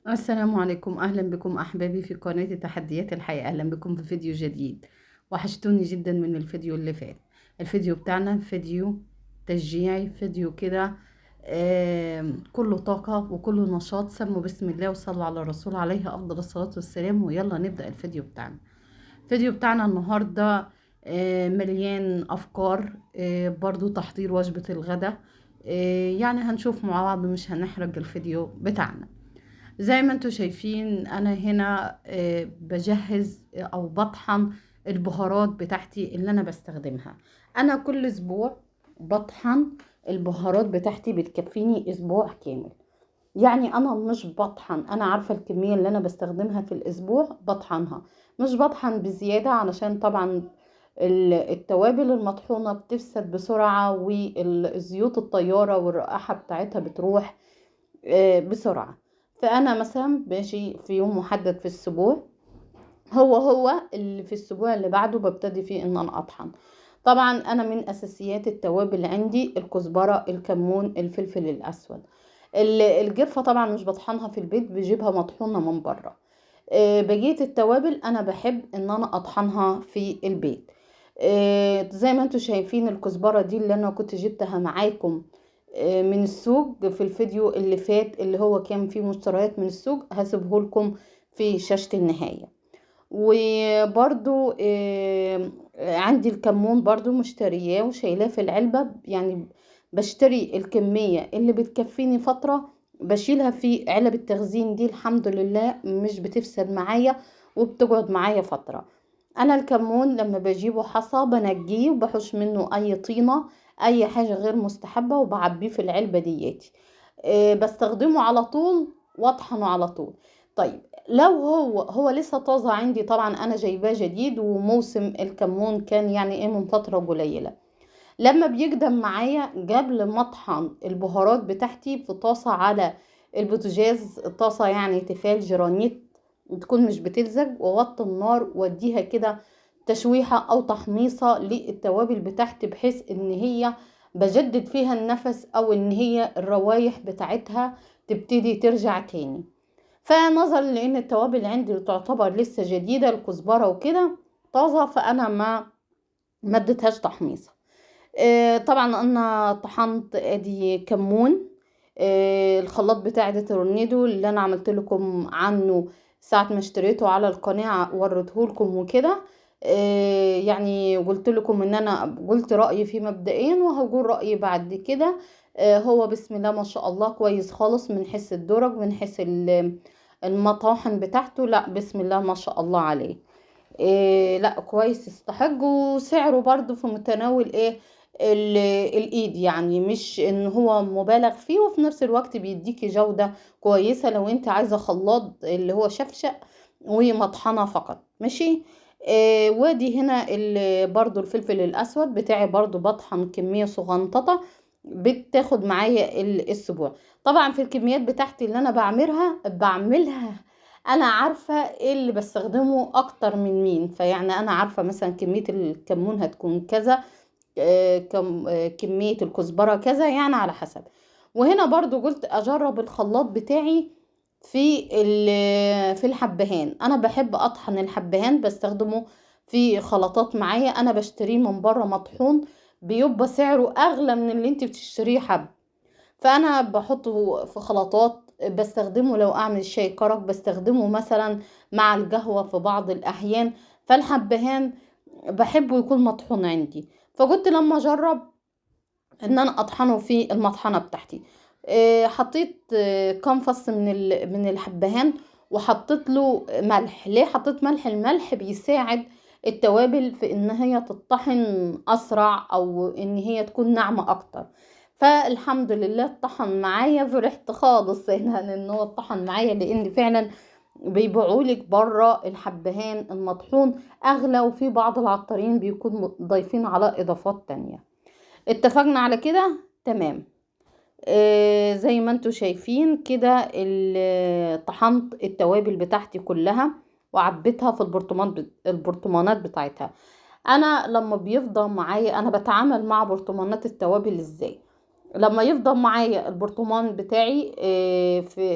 السلام عليكم، أهلا بكم أحبابي في قناة تحديات الحياة. أهلا بكم في فيديو جديد. وحشتوني جدا من الفيديو اللي فات. الفيديو بتاعنا فيديو تشجيعي، فيديو كده كله طاقة وكله نشاط. سموا بسم الله وصلوا على الرسول عليه أفضل الصلاة والسلام، ويلا نبدأ الفيديو بتاعنا. الفيديو بتاعنا النهاردة مليان أفكار، برضو تحضير وجبة الغداء. يعني هنشوف مع بعض، مش هنحرج الفيديو بتاعنا. زي ما انتوا شايفين انا هنا بجهز او بطحن البهارات بتاعتي اللي انا بستخدمها. انا كل اسبوع بطحن البهارات بتاعتي، بتكفيني اسبوع كامل. يعني انا مش بطحن، انا عارفة الكمية اللي انا بستخدمها في الاسبوع بطحنها. مش بطحن بزيادة، علشان طبعا التوابل المطحونة بتفسد بسرعة، والزيوت الطيارة والرائحة بتاعتها بتروح بسرعة. فأنا مثلا باجي في يوم محدد في الأسبوع، هو اللي في الأسبوع اللي بعده ببتدي فيه إن أنا أطحن. طبعا أنا من أساسيات التوابل عندي الكزبرة، الكمون، الفلفل الأسود. الجرفة طبعا مش بطحنها في البيت، بجيبها مطحونة من بره. بقية التوابل أنا بحب إن أنا أطحنها في البيت. زي ما انتوا شايفين الكزبرة دي اللي أنا كنت جبتها معاكم من السوق في الفيديو اللي فات، اللي هو كان فيه مشتريات من السوق، هسيبه لكم في شاشة النهاية. وبرضو عندي الكمون برضو مشترياه وشايلاه في العلبة، يعني بشتري الكمية اللي بتكفيني فترة، بشيلها في علب التخزين دي. الحمد لله مش بتفسد معايا وبتقعد معايا فترة. انا الكمون لما بجيبه حصى بنجيه وبحش منه اي طينة، اي حاجة غير مستحبة، وبعبيه في العلبة دياتي. بستخدمه على طول واطحنه على طول. طيب لو هو لسه طازة عندي، طبعا انا جايباه جديد وموسم الكمون كان يعني ايه من فترة قليلة، لما بيقدم معايا قبل ما اطحن البهارات بتاعتي في طاسة على البوتاجاز، طاسة يعني تيفال جرانيت تكون مش بتلزج، واوطي النار واديها كده تشويحة او تحميصة للتوابل بتاعتي، بحيث ان هي بجدد فيها النفس، او ان هي الروايح بتاعتها تبتدي ترجع تاني. فنظرا لان التوابل عندي تعتبر لسه جديدة، الكزبرة وكده طازة، فانا ما اديتهاش تحميصة. طبعا انا طحنت ادي كمون. الخلاط بتاعي ده تورنيدو اللي انا عملت لكم عنه ساعة ما اشتريته على القناة، وريته لكم وكده. يعني قلت لكم ان انا قلت رأيي فيه مبدئيا، وهقول رأيي بعد كده. هو بسم الله ما شاء الله كويس خالص، من حيث الدرج، من حيث المطاحن بتاعته، لا بسم الله ما شاء الله عليه. لا كويس، يستحق، وسعره برضو في متناول ايه ال- الايد، يعني مش ان هو مبالغ فيه، وفي نفس الوقت بيديكي جودة كويسة لو انت عايزة خلاط اللي هو شفشق ومطحنة فقط. ماشي. وادي هنا برضو الفلفل الاسود بتاعي، برضو بطحن كمية صغنططة بتاخد معايا الاسبوع. طبعا في الكميات بتاعتي اللي انا بعملها انا عارفة ايه اللي بستخدمه اكتر من مين، فيعني انا عارفة مثلا كمية الكمون هتكون كذا، كمية الكزبرة كذا، يعني على حسب. وهنا برضو قلت اجرب الخلاط بتاعي في الحبهان. انا بحب اطحن الحبهان، بستخدمه في خلطات معايا. انا بشتريه من بره مطحون، بيبقى سعره اغلى من اللي انت بتشتريه حب. فانا بحطه في خلطات، بستخدمه لو اعمل شاي كرك، بستخدمه مثلا مع القهوة في بعض الاحيان. فالحبهان بحبه يكون مطحون عندي، فقلت لما اجرب ان انا اطحنه في المطحنة بتاعتي. حطيت كام فص من الحبهان، وحطيت له ملح. ليه حطيت ملح؟ الملح بيساعد التوابل في ان هي تطحن اسرع، او ان هي تكون ناعمة اكتر. فالحمد لله اتطحن معايا، فرحت خالص هنا ان هو اتطحن معايا، لان فعلا بيبيعولك بره الحبهان المطحون اغلى، وفي بعض العطارين بيكون ضايفين على اضافات تانية. اتفقنا على كده تمام. زي ما انتوا شايفين كده طحنت التوابل بتاعتي كلها، وعبيتها في البرطمانات بتاعتها. انا لما بيفضى معايا، انا بتعامل مع برطمانات التوابل ازاي؟ لما يفضل معايا البرطمان بتاعي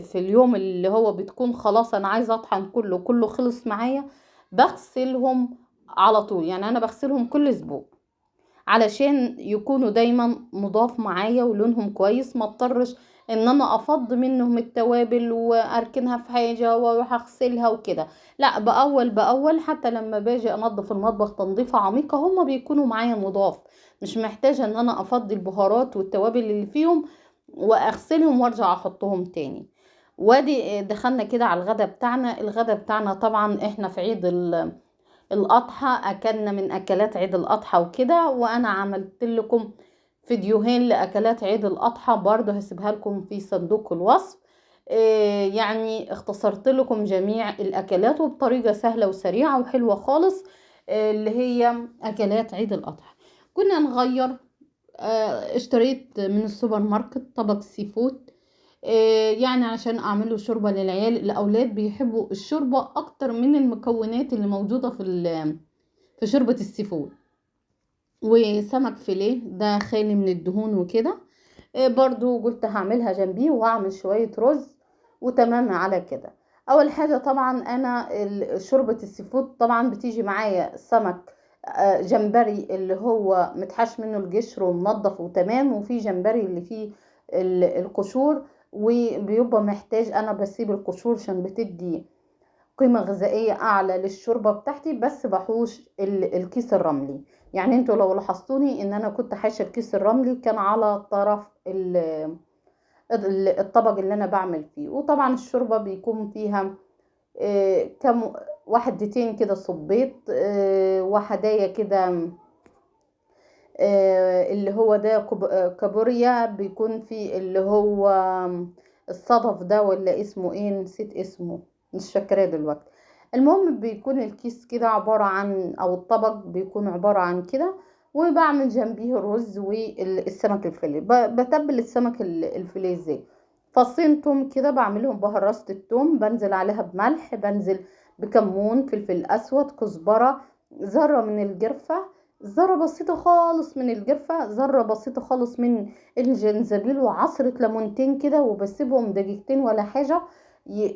في اليوم اللي هو بتكون خلاص انا عايزه اطحن كله خلص معايا، بغسلهم على طول. يعني انا بغسلهم كل اسبوع علشان يكونوا دايما مضاف معايا ولونهم كويس، ما اضطرش ان انا افض منهم التوابل واركنها في حاجه واروح اغسلها وكده. لا، باول باول حتى لما باجي انضف المطبخ تنظيفه عميقه هما بيكونوا معايا نضاف، مش محتاجه ان انا افضي البهارات والتوابل اللي فيهم واغسلهم وارجع احطهم تاني. وادي دخلنا كده على الغدا بتاعنا. الغدا بتاعنا طبعا احنا في عيد الأضحى أكلنا من أكلات عيد الأضحى وكده، وأنا عملت لكم فيديوهين لأكلات عيد الأضحى برضو هسيبها لكم في صندوق الوصف. يعني اختصرت لكم جميع الأكلات وبطريقة سهلة وسريعة وحلوة خالص. اللي هي أكلات عيد الأضحى كنا نغير. اشتريت من السوبر ماركت طبق سي فود، يعني عشان اعمله شوربة للعيال. الاولاد بيحبوا الشوربة اكتر من المكونات اللي موجودة في شوربة السي فود. وسمك فيليه ده خالي من الدهون وكده. برضو قلت هعملها جنبيه وهعمل شوية رز وتمام على كده. اول حاجة طبعا انا شوربة السي فود طبعا بتيجي معايا سمك جمبري اللي هو متحش منه القشر ومنضف وتمام، وفي جمبري اللي فيه القشور، وبيبقى محتاج انا بسيب القشور عشان بتدي قيمة غذائية أعلى للشوربة بتاعتي، بس بحوش الكيس الرملي. يعني انتوا لو لاحظتوني ان انا كنت حاشة الكيس الرملي كان على طرف الطبق اللي انا بعمل فيه. وطبعا الشوربة بيكون فيها كم وحدتين كده صبيط، وحدايا كده، اللي هو ده كابوريا، بيكون في اللي هو الصدف ده ولا اسمه ايه، نسيت اسمه مش فاكراه دلوقتي. المهم بيكون الكيس كده عبارة عن او الطبق بيكون عبارة عن كده. وبعمل جنبيه الرز والسمك الفيليه. بتبل السمك الفيليه ازاي؟ فصين توم كده بعملهم بهرسة التوم، بنزل عليها بملح، بنزل بكمون، فلفل اسود، كزبرة، ذرة من الجرفة، ذرة بسيطة خالص من الجرفة، ذرة بسيطة خالص من الجنزبيل، وعصرة ليمونتين كده، وبسيبهم دقيقتين ولا حاجة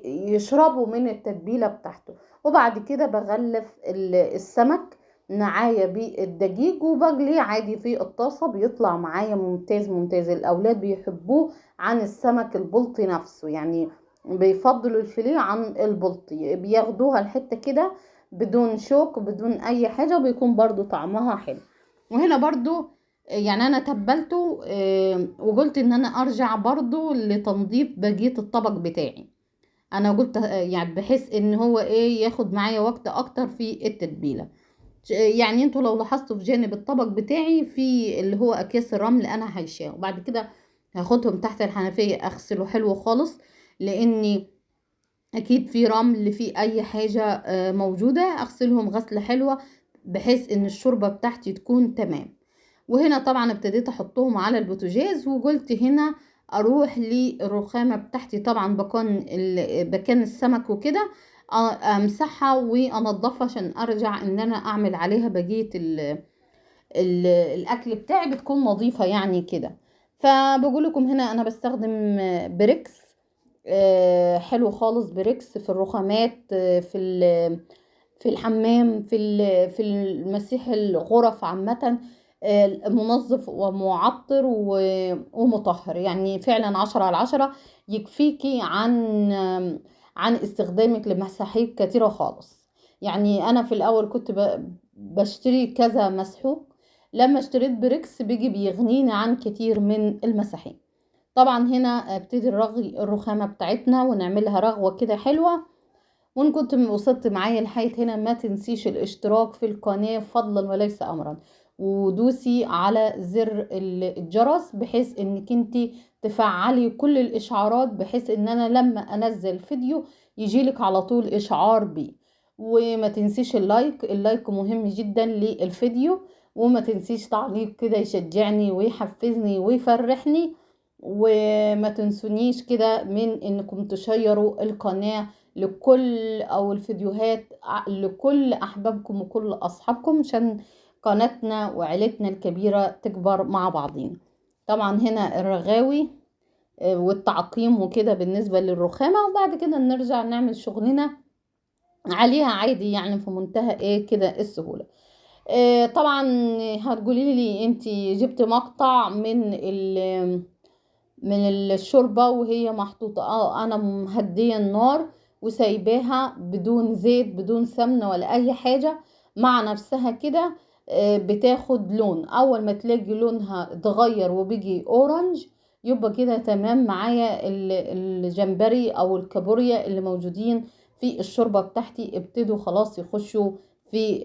يشربوا من التتبيلة بتاعته. وبعد كده بغلف السمك معايا بالدقيق وبجليه عادي في الطاسة، بيطلع معايا ممتاز ممتاز. الأولاد بيحبوه عن السمك البلطي نفسه، يعني بيفضلوا الفيليه عن البلطي، بياخدوها الحتة كده بدون شوك بدون اي حاجة، وبيكون برضو طعمها حلو. وهنا برضو يعني انا تبلته، وقلت ان انا ارجع برضو لتنظيف بقية الطبق بتاعي. انا قلت يعني بحيث ان هو ايه ياخد معايا وقت اكتر في التتبيلة. يعني انتوا لو لاحظتوا في جانب الطبق بتاعي في اللي هو اكياس الرمل انا هيشاه، وبعد كده هاخدهم تحت الحنفية اغسله حلو خالص، لاني اكيد في رمل في اي حاجة موجودة، اغسلهم غسلة حلوة بحيث ان الشوربة بتاعتي تكون تمام. وهنا طبعا ابتديت احطهم على البوتاجاز، وقلت هنا اروح للرخامة بتاعتي طبعا بكان السمك وكده، امسحها وانضفها عشان ارجع ان انا اعمل عليها بقية الاكل بتاعي بتكون نظيفة يعني كده. فبقول لكم هنا انا بستخدم بريكس، حلو خالص بريكس في الرخامات، في الحمام، في المسيح الغرف عامة، منظف ومعطر ومطهر. يعني فعلا 10/10 يكفيكي عن استخدامك لمساحيق كتيرة خالص. يعني انا في الاول كنت بشتري كذا مسحوق، لما اشتريت بريكس بيجي بيغنيني عن كتير من المساحيق. طبعا هنا ابتدي نرغي الرخامة بتاعتنا ونعملها رغوة كده حلوة. وان كنت وصلت معايا لحد هنا ما تنسيش الاشتراك في القناة فضلا وليس امرا، ودوسي على زر الجرس بحيث انك انتي تفعلي كل الاشعارات، بحيث ان انا لما انزل فيديو يجيلك على طول اشعار بيه. وما تنسيش اللايك مهم جدا للفيديو، وما تنسيش تعليق كده يشجعني ويحفزني ويفرحني. وما تنسونيش كده من انكم تشيروا القناة لكل او الفيديوهات لكل احبابكم وكل اصحابكم، عشان قناتنا وعيلتنا الكبيرة تكبر مع بعضين. طبعا هنا الرغاوي والتعقيم وكده بالنسبة للرخامة، وبعد كده نرجع نعمل شغلنا عليها عادي، يعني في منتهى ايه كده السهولة. طبعا هتقولي لي انتي جبت مقطع من الشوربة وهي محطوطة. انا مهدية النار وسايباها بدون زيت بدون سمنة ولا اي حاجة مع نفسها كده. بتاخد لون، اول ما تلاقي لونها اتغير وبيجي اورنج يبقى كده تمام معايا. الجمبري او الكابوريا اللي موجودين في الشوربة بتاعتي ابتدوا خلاص يخشوا في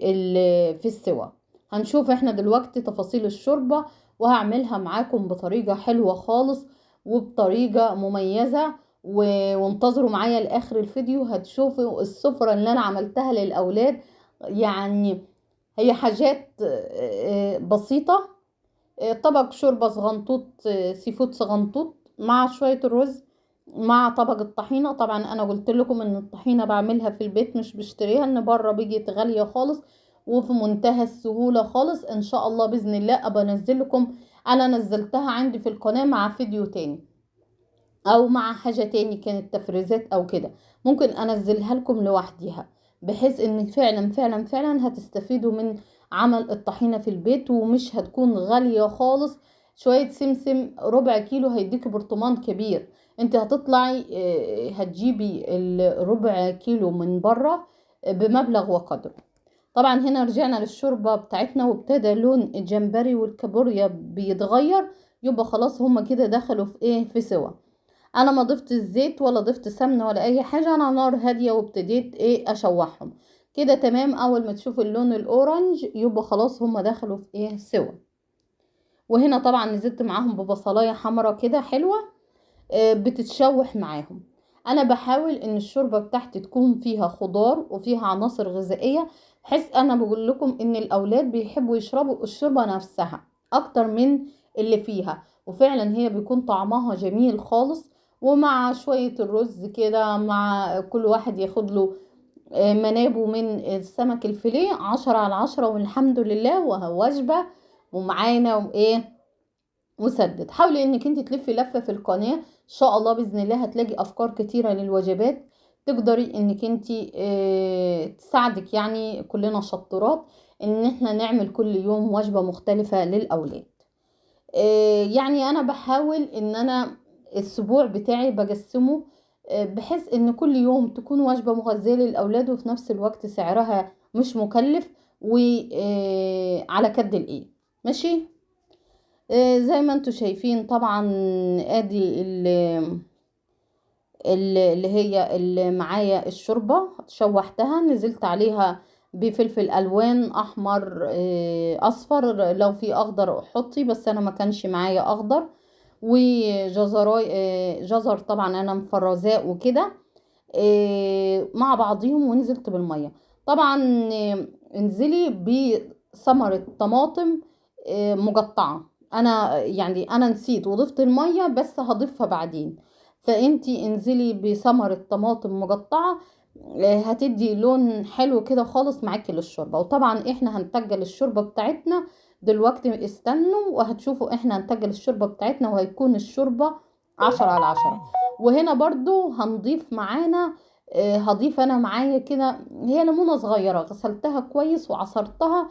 السوا. هنشوف احنا دلوقتي تفاصيل الشوربة، وهعملها معاكم بطريقة حلوة خالص وبطريقة مميزة. وانتظروا معايا لاخر الفيديو هتشوفوا السفرة اللي انا عملتها للاولاد. يعني هي حاجات بسيطة. طبق شوربة صغنطوط، سي فود صغنطوط مع شوية الرز مع طبق الطحينة. طبعا انا قلت لكم ان الطحينة بعملها في البيت مش بشتريها، ان بره بيجي غالية خالص وفي منتهى السهولة خالص. ان شاء الله باذن الله ابقى انزل لكم. انا نزلتها عندي في القناة مع فيديو تاني او مع حاجة تاني كانت تفريزات او كده، ممكن انزلها لكم لوحديها، بحيث ان فعلا فعلا فعلا هتستفيدوا من عمل الطحينة في البيت ومش هتكون غالية خالص. شوية سمسم ربع كيلو هيديك برطمان كبير. انت هتطلعي هتجيبي الربع كيلو من بره بمبلغ وقدره. طبعا هنا رجعنا للشوربة بتاعتنا وابتدى لون الجمبري والكابوريا بيتغير، يبقى خلاص هما كده دخلوا في ايه في سوا. انا ما ضفت الزيت ولا ضفت سمنه ولا اي حاجه، انا نار هاديه وابتديت ايه اشوحهم كده تمام. اول ما تشوف اللون الاورنج يبقى خلاص هما دخلوا في ايه سوا. وهنا طبعا نزلت معاهم ببصلايه حمرا كده حلوه بتتشوح معاهم. انا بحاول ان الشوربه بتاعتي تكون فيها خضار وفيها عناصر غذائيه، بحيث انا بقول لكم ان الاولاد بيحبوا يشربوا الشوربه نفسها اكتر من اللي فيها، وفعلا هي بيكون طعمها جميل خالص. ومع شويه الرز كده مع كل واحد ياخد له منابه من السمك الفيليه 10 على 10 والحمد لله وجبه ومعانا وايه مسدد. حاولي انك انت تلفي لفة في القناة ان شاء الله باذن الله هتلاقي افكار كتيرة للوجبات تقدري انك انت تساعدك. يعني كلنا شطورات ان احنا نعمل كل يوم وجبة مختلفة للاولاد. يعني انا بحاول ان انا الاسبوع بتاعي بقسمه بحيث ان كل يوم تكون وجبة مغذية للاولاد وفي نفس الوقت سعرها مش مكلف وعلى كد الايد. ماشي. زي ما انتوا شايفين طبعا ادي اللي هي اللي معايا الشوربة شوحتها، نزلت عليها بفلفل الوان احمر اصفر، لو في اخضر حطي بس انا ما كانش معايا اخضر، وجزراي جزر طبعا انا مفرزاه وكده مع بعضيهم. ونزلت بالمية طبعا. انزلي بثمرة طماطم مقطعة. انا يعني انا نسيت وضفت المية بس هضيفها بعدين، فانتي انزلي بثمرة طماطم مقطعة هتدي لون حلو كده خالص معاكي للشوربة. وطبعا احنا هنتجل الشوربة بتاعتنا دلوقتي، استنوا وهتشوفوا احنا هنتجل الشوربة بتاعتنا وهيكون الشوربة 10 على 10. وهنا برضو هنضيف معانا هضيف انا معايا كده هي ليمونة صغيرة غسلتها كويس وعصرتها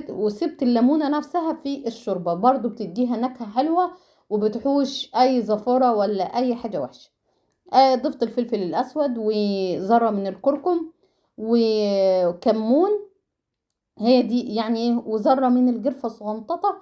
وسبت الليمونة نفسها في الشوربة، برضو بتديها نكهة حلوة وبتحوش اي زفرة ولا اي حاجة وحشة. ضفت الفلفل الاسود وذرة من الكركم وكمون، هي دي يعني وذرة من القرفة صغنططة.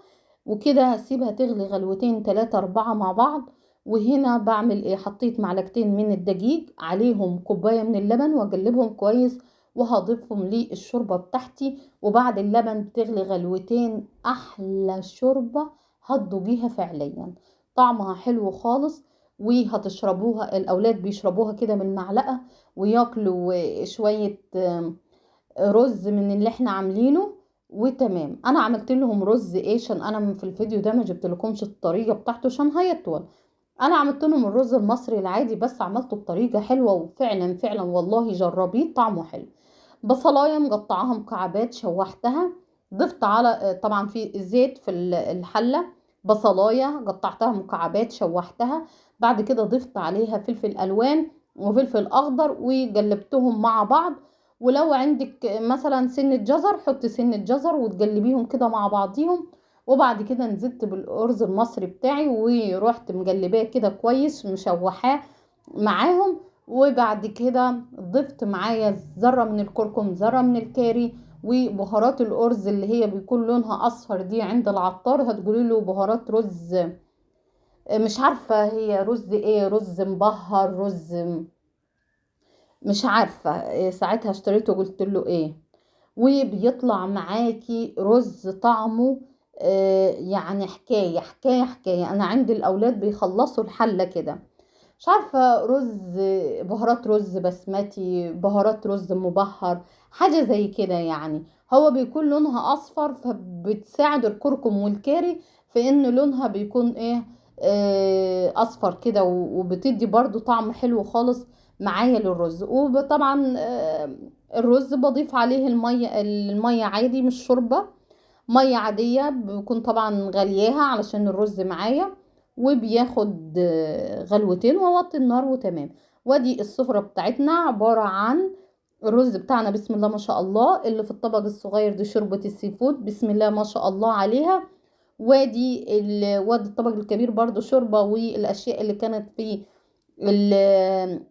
وكده هسيبها تغلي غلوتين 3 4 مع بعض. وهنا بعمل ايه، حطيت معلقتين من الدقيق عليهم كوباية من اللبن واقلبهم كويس وهضيفهم للشوربة بتاعتي. وبعد اللبن بتغلي غلوتين احلى شوربة هتضوجيها فعليا، طعمها حلو خالص. وهتشربوها الاولاد بيشربوها كده من معلقة وياكلوا شوية رز من اللي احنا عاملينه وتمام. انا عملت لهم رز ايه عشان انا في الفيديو ده ما جبت لكمش الطريقه بتاعته عشان هيطول. انا عملت لهم الرز المصري العادي بس عملته بطريقه حلوه وفعلا فعلا والله جربيه طعمه حلو. بصلايه مقطعاها مكعبات شوحتها، ضفت على طبعا في زيت في الحله، بصلايه قطعتها مكعبات شوحتها، بعد كده ضفت عليها فلفل الوان وفلفل اخضر وقلبتهم مع بعض. ولو عندك مثلا سنة جزر حطي سنة جزر وتقلبيهم كده مع بعضيهم. وبعد كده نزلت بالارز المصري بتاعي ورحت مقلباه كده كويس مشوحاه معاهم. وبعد كده ضفت معايا ذرة من الكركم، ذرة من الكاري، وبهارات الارز اللي هي بيكون لونها اصفر دي عند العطار هتقولي له بهارات رز. مش عارفة هي رز ايه، رز مبهر، رز مش عارفة. ساعتها اشتريته قلت له ايه. وبيطلع معاكي رز طعمه يعني حكاية حكاية حكاية. انا عندي الاولاد بيخلصوا الحلة كده. مش عارفة رز، بهارات رز بسمتي، بهارات رز مبهر، حاجة زي كده يعني. هو بيكون لونها اصفر فبتساعد الكركم والكاري في ان لونها بيكون ايه، اصفر كده، وبتدي برضو طعم حلو خالص معايا للرز. وطبعا الرز بضيف عليه المية عادي مش شوربة، مية عادية بكون طبعا غلياها علشان الرز معايا. وبياخد غلوتين واوطي النار وتمام. وادي السفرة بتاعتنا عبارة عن الرز بتاعنا بسم الله ما شاء الله، اللي في الطبق الصغير دي شوربة السي فود بسم الله ما شاء الله عليها. وادي الطبق الكبير برضو شوربة والاشياء اللي كانت في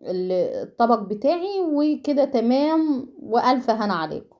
الطبق بتاعي. وكده تمام، والف هنا عليكم.